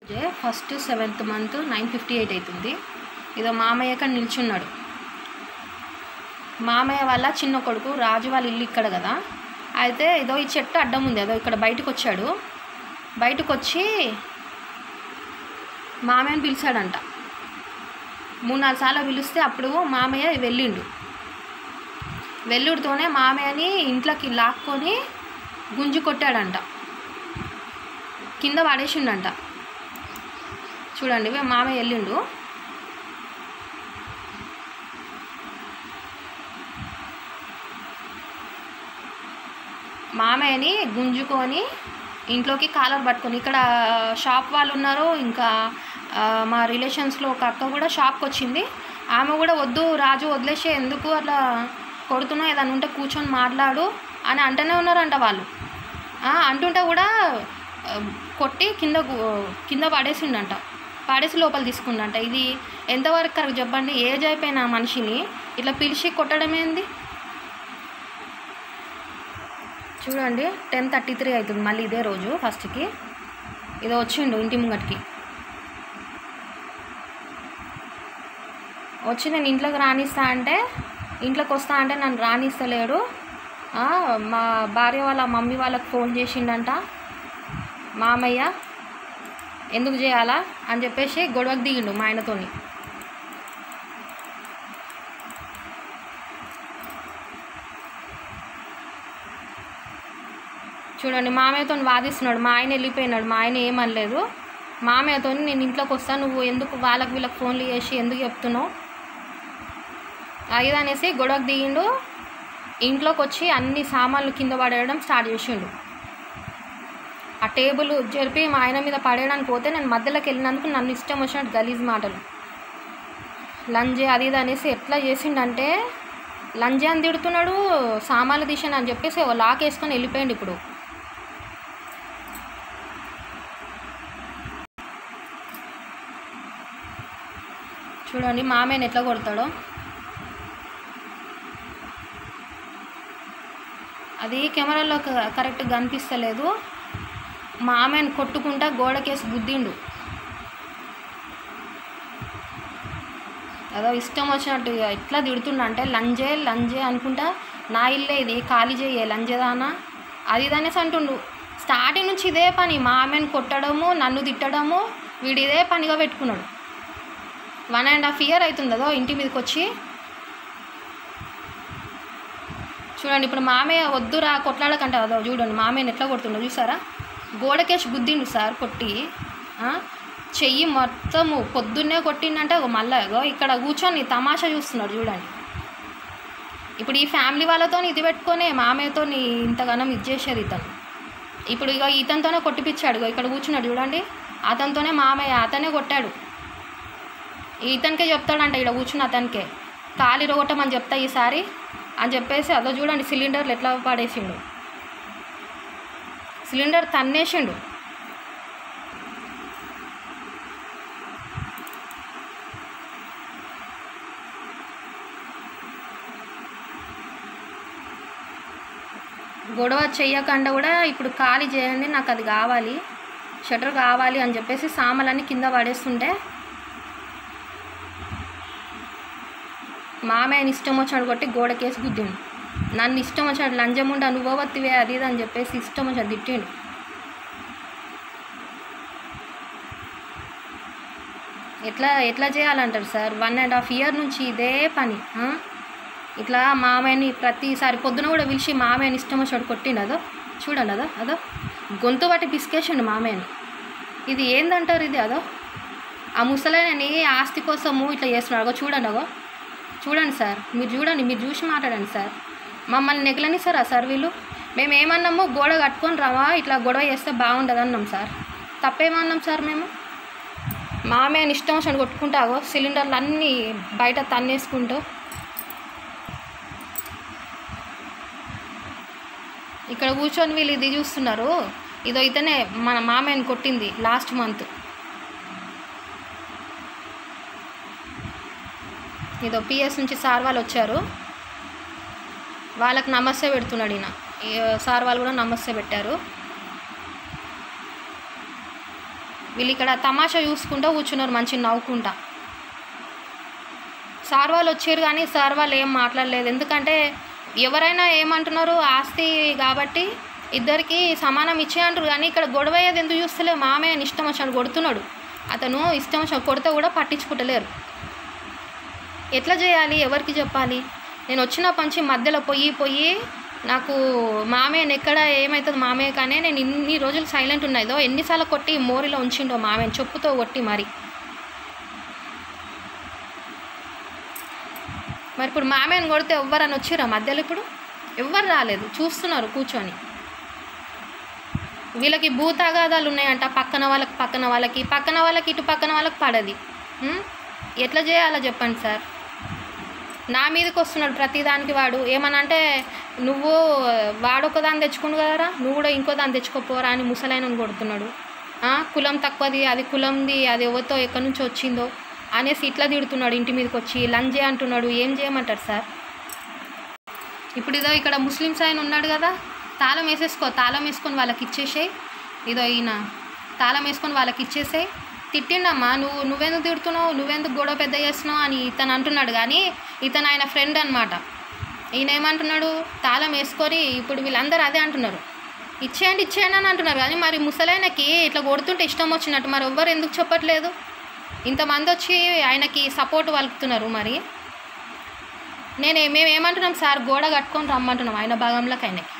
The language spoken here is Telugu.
ఫస్ట్ 7th మంత్ 958 అవుతుంది. ఏదో మామయ్య అక్కడ నిల్చున్నాడు. మామయ్య వాళ్ళ చిన్న కొడుకు రాజు వాళ్ళ ఇల్లు ఇక్కడ కదా. అయితే ఏదో ఈ చెట్టు అడ్డం ఉంది, అదో ఇక్కడ బయటకు వచ్చాడు. బయటకు వచ్చి మామయ్యని పిలిచాడంట. 3-4 సార్లు పిలిస్తే అప్పుడు మామయ్య వెళ్ళుడితోనే మామయ్యని ఇంట్లోకి లాక్కొని గుంజు కొట్టాడంట, కింద పడేసిండంట. చూడండి, మామయ్య వెళ్ళిండు. మామయ్యని గుంజుకొని ఇంట్లోకి కాలర్ పట్టుకొని, ఇక్కడ షాప్ వాళ్ళు ఉన్నారు. ఇంకా మా రిలేషన్స్లో ఒక అక్క కూడా షాప్కి వచ్చింది. ఆమె కూడా వద్దు రాజు వదిలేసే, ఎందుకు అట్లా కొడుతున్నావు, ఏదైనా ఉంటే కూర్చొని మాట్లాడు అని అంటూనే ఉన్నారంట వాళ్ళు. అంటుంటే కూడా కొట్టి కింద పడేసిండంట, పడేసి లోపల తీసుకుండంట. ఇది ఎంతవరకు కరెక్ట్ చెప్పండి? ఏజ్ అయిపోయిన మనిషిని ఇట్లా పిలిచి కొట్టడం ఏంది? చూడండి, 10:33 అవుతుంది. మళ్ళీ ఇదే రోజు ఫస్ట్కి ఇదో వచ్చిండు ఇంటి ముంగటికి వచ్చి, నేను ఇంట్లోకి ఇంట్లోకి వస్తా అంటే నన్ను రానిస్తలేడు. మా భార్య వాళ్ళ మమ్మీ వాళ్ళకి ఫోన్ చేసిండంట మామయ్య, ఎందుకు చేయాలా అని చెప్పేసి గొడవకు దిగిండు మా ఆయనతోని. చూడండి, మామయ్యతో వాదిస్తున్నాడు. మా ఆయన వెళ్ళిపోయినాడు, మా ఆయన ఏమనలేదు. మామయ్యతో నేను ఇంట్లోకి వస్తాను, నువ్వు ఎందుకు వీళ్ళకి ఫోన్లు చేసి ఎందుకు చెప్తున్నావు అది అనేసి గొడవకు దిగిండు. ఇంట్లోకి వచ్చి అన్ని సామాన్లు కింద పడేయడం స్టార్ట్ చేసిండు. ఆ టేబుల్ జరిపి మా ఆయన మీద పడేయడానికి పోతే నేను మధ్యలోకి వెళ్ళినందుకు నన్ను ఇష్టం వచ్చినట్టు గలీజ్ మాటలు, లంజే అది ఇది అనేసి ఎట్లా చేసిండంటే, లంజే అని తిడుతున్నాడు, సామాన్లు తీసాను అని చెప్పేసి లాక్ వేసుకొని వెళ్ళిపోయాడు. ఇప్పుడు చూడండి మామయ్యని ఎట్లా కొడతాడో. అది కెమెరాలో కరెక్ట్గా కనిపిస్తలేదు. మామయ్యని కొట్టుకుంటా గోడకేసి గుద్దిండు. అదో ఇష్టం వచ్చినట్టు ఎట్లా తిడుతుండ అంటే, లంజే అనుకుంటా, నా ఇల్లే ఇది, ఖాళీ చేయ లంజేదానా అది ఇది అనేసి అంటుండు. స్టార్టింగ్ నుంచి ఇదే పని, మామయ్యని కొట్టడము, నన్ను తిట్టడము, వీడు ఇదే పనిగా పెట్టుకున్నాడు. 1.5 year అవుతుంది అదో ఇంటి మీదకి వచ్చి. చూడండి, ఇప్పుడు మామయ్య వద్దురా కొట్లాడకంట అదో. చూడండి మామయ్యని ఎట్లా కొడుతుండో చూసారా, గోడకేసి గుద్దిండు సార్ కొట్టి. చెయ్యి మొత్తము పొద్దున్నే కొట్టిండంటే మళ్ళీ ఇక్కడ కూర్చొని తమాషా చూస్తున్నాడు. చూడండి, ఇప్పుడు ఈ ఫ్యామిలీ వాళ్ళతో ఇది పెట్టుకొని మామయ్యతో ఇంతగానం ఇది చేసేది ఇతను. ఇప్పుడు ఇతనితోనే కొట్టిపించాడు. ఇక్కడ కూర్చున్నాడు చూడండి, అతనితోనే మామయ్య అతనే కొట్టాడు. ఇతనికే చెప్తాడంట, ఇక్కడ కూర్చున్న అతనికే కాలు ఇరగొట్టమని చెప్తా ఈసారి అని చెప్పేసి అదో చూడండి సిలిండర్లు ఎట్లా పడేసిండు, సిలిండర్ తన్నేసిండు. గొడవ చెయ్యకుండా కూడా ఇప్పుడు ఖాళీ చేయండి, నాకు అది కావాలి, షటర్ కావాలి అని చెప్పేసి సామాన్లన్నీ కింద పడేస్తుంటే మామయ్యని ఇష్టం వచ్చాడు కొట్టి గోడకేసి గుద్దిండు. నన్ను ఇష్టం వచ్చాడు లంజముండా అనుభవత్తివే అది ఇది అని చెప్పేసి ఇష్టం వచ్చాడు తిట్టిండు. ఎట్లా చేయాలంటారు సార్? 1.5 year నుంచి ఇదే పని. ఇట్లా మామయ్యని ప్రతిసారి పొద్దున కూడా పిలిచి మామయ్యని ఇష్టం వచ్చాడు కొట్టిండు. చూడండి అదో గొంతు బట్టి పిసికేసిండు మామయ్యని. ఇది ఏందంటారు? ఇది ఆ ముసలాయనని ఆస్తి కోసము ఇట్లా చేస్తున్నాడు. చూడండి సార్, మీరు చూసి మాట్లాడండి సార్. మమ్మల్ని నెగలనిస్తారా సార్ వీళ్ళు? మేము ఏమన్నాము, గోడ కట్టుకొని రావా, ఇట్లా గొడవ చేస్తే బాగుంటుంది అన్నాం సార్. తప్పేమన్నాం సార్ మేము? మామయ్యని ఇష్టం వచ్చాడు కొట్టుకుంటాగో సిలిండర్లు అన్నీ బయట తన్నేసుకుంటూ. ఇక్కడ కూర్చొని వీళ్ళు ఇది చూస్తున్నారు. ఇతనే మన మామయ్యని కొట్టింది లాస్ట్ మంత్. ఇదో పిఎస్ నుంచి సార్ వాళ్ళు వచ్చారు, వాళ్ళకి నమస్తే పెడుతున్నాడు ఈయన. సార్ వాళ్ళు కూడా నమస్తే పెట్టారు. వీళ్ళు ఇక్కడ తమాషా చూసుకుంటూ కూర్చున్నారు మంచిగా నవ్వుకుంటా. సార్ వాళ్ళు వచ్చారు కానీ సార్ వాళ్ళు ఏం మాట్లాడలేదు. ఎందుకంటే ఎవరైనా ఏమంటున్నారు, ఆస్తి కాబట్టి ఇద్దరికి సమానం ఇచ్చే అంటారు. కానీ ఇక్కడ గొడవ అయ్యేది ఎందుకు చూస్తలే, మామయ్య ఇష్టం వచ్చినట్టు కొడుతున్నాడు. అతను ఇష్టం వచ్చినట్టు కొడితే కూడా పట్టించుకుంటలేరు. ఎట్లా చేయాలి, ఎవరికి చెప్పాలి? నేను వచ్చిన పంచి మధ్యలో పోయి నాకు మామయ్యని ఎక్కడ ఏమవుతుంది మామయ్య కానీ నేను ఇన్ని రోజులు సైలెంట్ ఉన్నాయిదో, ఎన్నిసార్లు కొట్టి మోరిలో ఉంచిండో మామయ్యని చెప్పుతో కొట్టి మరి ఇప్పుడు మామయ్యని కొడితే ఎవ్వరని వచ్చిరా మధ్యలో? ఇప్పుడు ఎవ్వరు రాలేదు, చూస్తున్నారు కూర్చొని. వీళ్ళకి భూతాగాదాలు ఉన్నాయంట, పక్కన వాళ్ళకి ఇటు పక్కన వాళ్ళకి పడది. ఎట్లా చేయాలో చెప్పండి సార్. నా మీదకి వస్తున్నాడు ప్రతిదానికి. వాడు ఏమన్నా అంటే నువ్వు వాడొక దాన్ని తెచ్చుకుండు కదరా, నువ్వు కూడా ఇంకో దాన్ని తెచ్చుకోపోరా అని ముసలైనని కొడుతున్నాడు. కులం తక్కువది, అది కులంది, అది ఎవరితో ఎక్కడి నుంచి వచ్చిందో అనేసి ఇట్లా తిడుతున్నాడు. ఇంటి మీదకి వచ్చి లంజే అంటున్నాడు. ఏం చేయమంటారు సార్? ఇప్పుడు ఇదో ఇక్కడ ముస్లిమ్స్ ఆయన ఉన్నాడు కదా, తాళం వేసుకొని వాళ్ళకి ఇచ్చేసేయి. ఇదో ఈయన తాళం వేసుకొని వాళ్ళకి ఇచ్చేసేయి. తిట్టిండమ్మా, నువ్వెందుకు తిడుతున్నావు, నువ్వెందుకు గొడవ పెద్ద చేస్తున్నావు అని ఇతను అంటున్నాడు. కానీ ఇతను ఆయన ఫ్రెండ్ అనమాట. ఈయన ఏమంటున్నాడు, తాళం వేసుకొని ఇప్పుడు వీళ్ళందరూ అదే అంటున్నారు, ఇచ్చేయండి అని అంటున్నారు. కానీ మరి ముసలైనకి ఇట్లా కొడుతుంటే ఇష్టం వచ్చినట్టు మరి ఎవ్వరు ఎందుకు చెప్పట్లేదు? ఇంతమంది వచ్చి ఆయనకి సపోర్ట్ పలుకుతున్నారు. మరి మేము ఏమంటున్నాం సార్, గోడ కట్టుకొని రమ్మంటున్నాం ఆయన భాగంలోకి ఆయనకి.